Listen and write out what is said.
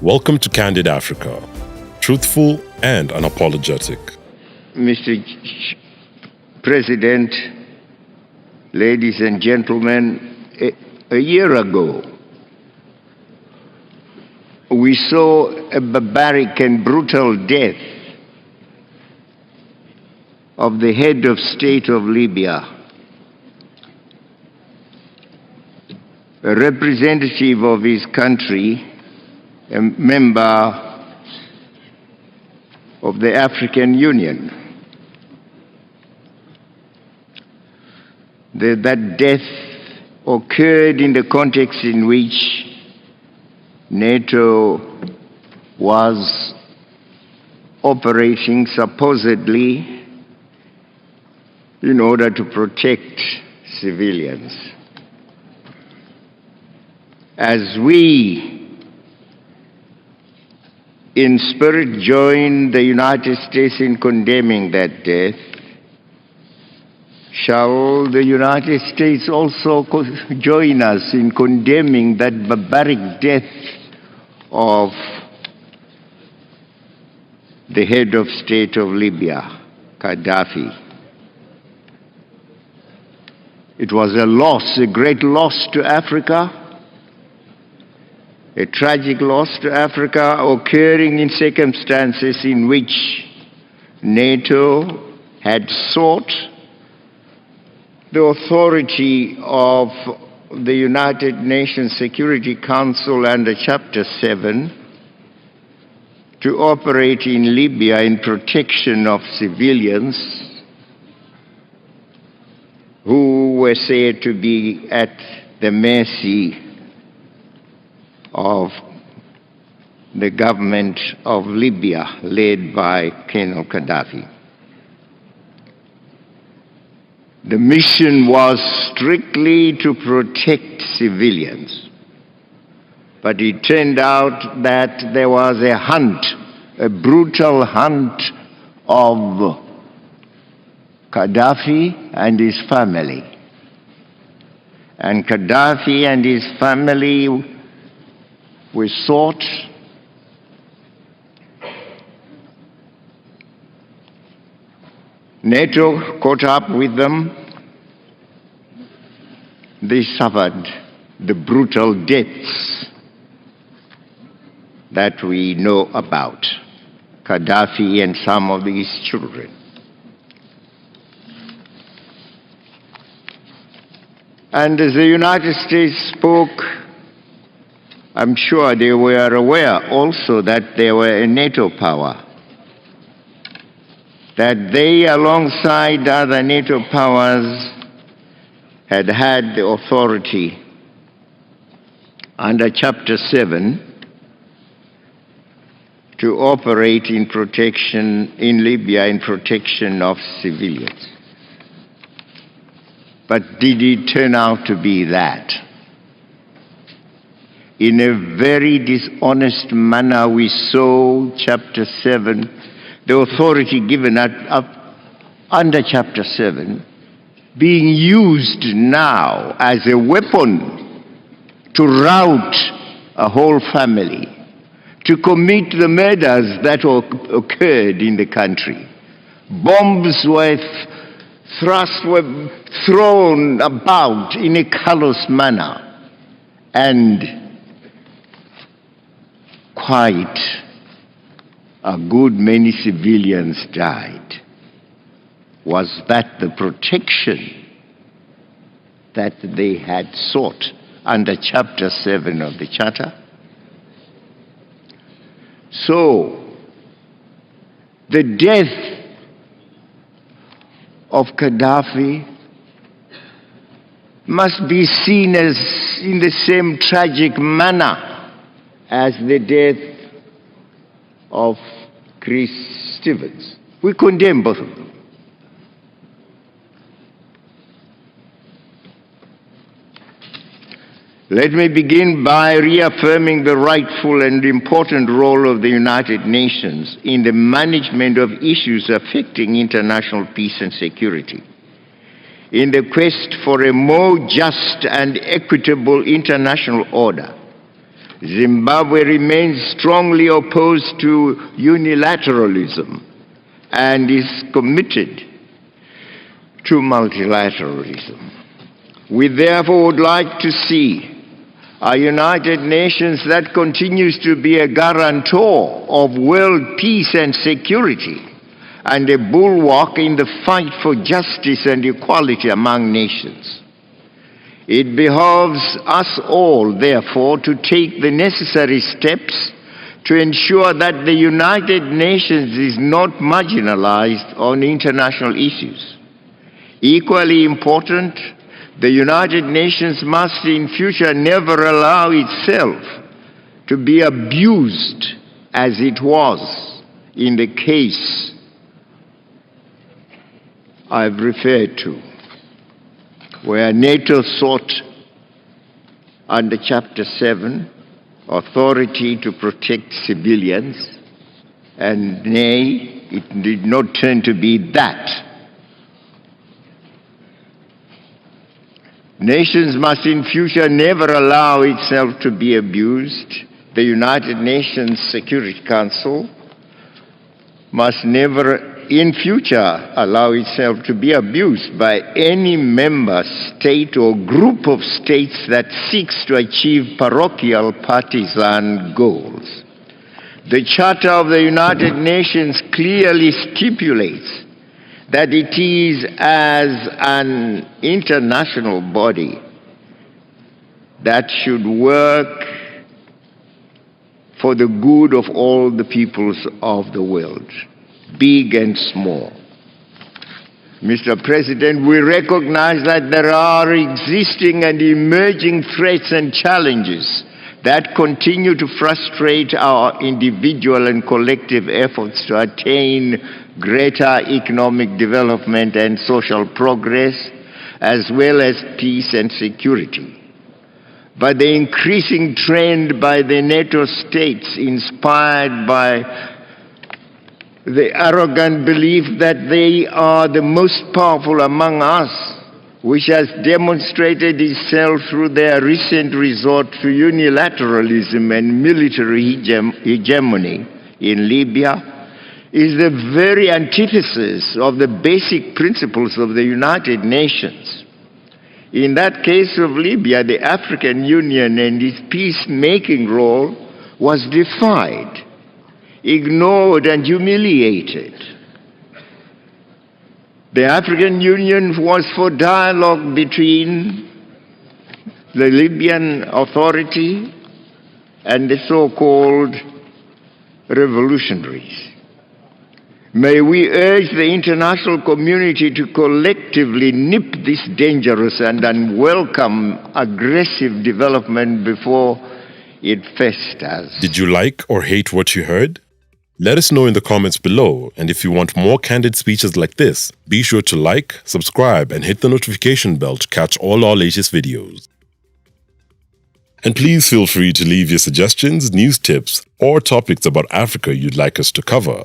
Welcome to Candid Africa, truthful and unapologetic. Mr. President, ladies and gentlemen, a year ago, we saw a barbaric and brutal death of the head of state of Libya, a representative of his country, a member of the African Union. That death occurred in the context in which NATO was operating supposedly in order to protect civilians. As we in spirit join the United States in condemning that death, shall the United States also join us in condemning that barbaric death of the head of state of Libya, Gaddafi? It was a loss, a great loss to Africa, a tragic loss to Africa, occurring in circumstances in which NATO had sought the authority of the United Nations Security Council under Chapter 7 to operate in Libya in protection of civilians who were said to be at the mercy of the government of Libya led by Colonel Gaddafi. The mission was strictly to protect civilians, but it turned out that there was a hunt, a brutal hunt of Gaddafi and his family. And Gaddafi and his family were sought NATO caught up with them. They suffered the brutal deaths that we know about, Gaddafi and some of his children. And as the United States spoke, I'm sure they were aware also that they were a NATO power, that they, alongside other NATO powers, had the authority under Chapter 7 to operate in protection in Libya, in protection of civilians. But did it turn out to be that? In a very dishonest manner, we saw Chapter 7, the authority given under Chapter 7, being used now as a weapon to rout a whole family, to commit the murders that occurred in the country. Bombs were thrown about in a callous manner, and quite a good many civilians died. Was that the protection that they had sought under Chapter 7 of the Charter? So, the death of Gaddafi must be seen as in the same tragic manner as the death of Chris Stevens. We condemn both of them. Let me begin by reaffirming the rightful and important role of the United Nations in the management of issues affecting international peace and security. In the quest for a more just and equitable international order, Zimbabwe remains strongly opposed to unilateralism and is committed to multilateralism. We therefore would like to see a United Nations that continues to be a guarantor of world peace and security and a bulwark in the fight for justice and equality among nations. It behoves us all, therefore, to take the necessary steps to ensure that the United Nations is not marginalized on international issues. Equally important, the United Nations must in future never allow itself to be abused as it was in the case I've referred to, where NATO sought under Chapter 7 authority to protect civilians, and nay, it did not turn to be that. Nations must in future never allow itself to be abused. The United Nations Security Council must never in future allow itself to be abused by any member state or group of states that seeks to achieve parochial partisan goals. The Charter of the United Nations clearly stipulates that it is as an international body that should work for the good of all the peoples of the world, big and small. Mr. President, we recognize that there are existing and emerging threats and challenges that continue to frustrate our individual and collective efforts to attain greater economic development and social progress, as well as peace and security. But the increasing trend by the NATO states, inspired by the arrogant belief that they are the most powerful among us, which has demonstrated itself through their recent resort to unilateralism and military hegemony in Libya, is the very antithesis of the basic principles of the United Nations. In that case of Libya, the African Union and its peacemaking role was defied, ignored, and humiliated. The African Union was for dialogue between the Libyan Authority and the so-called revolutionaries. May we urge the international community to collectively nip this dangerous and unwelcome aggressive development before it festers. Did you like or hate what you heard? Let us know in the comments below, and if you want more candid speeches like this, be sure to like, subscribe, and hit the notification bell to catch all our latest videos. And please feel free to leave your suggestions, news tips, or topics about Africa you'd like us to cover.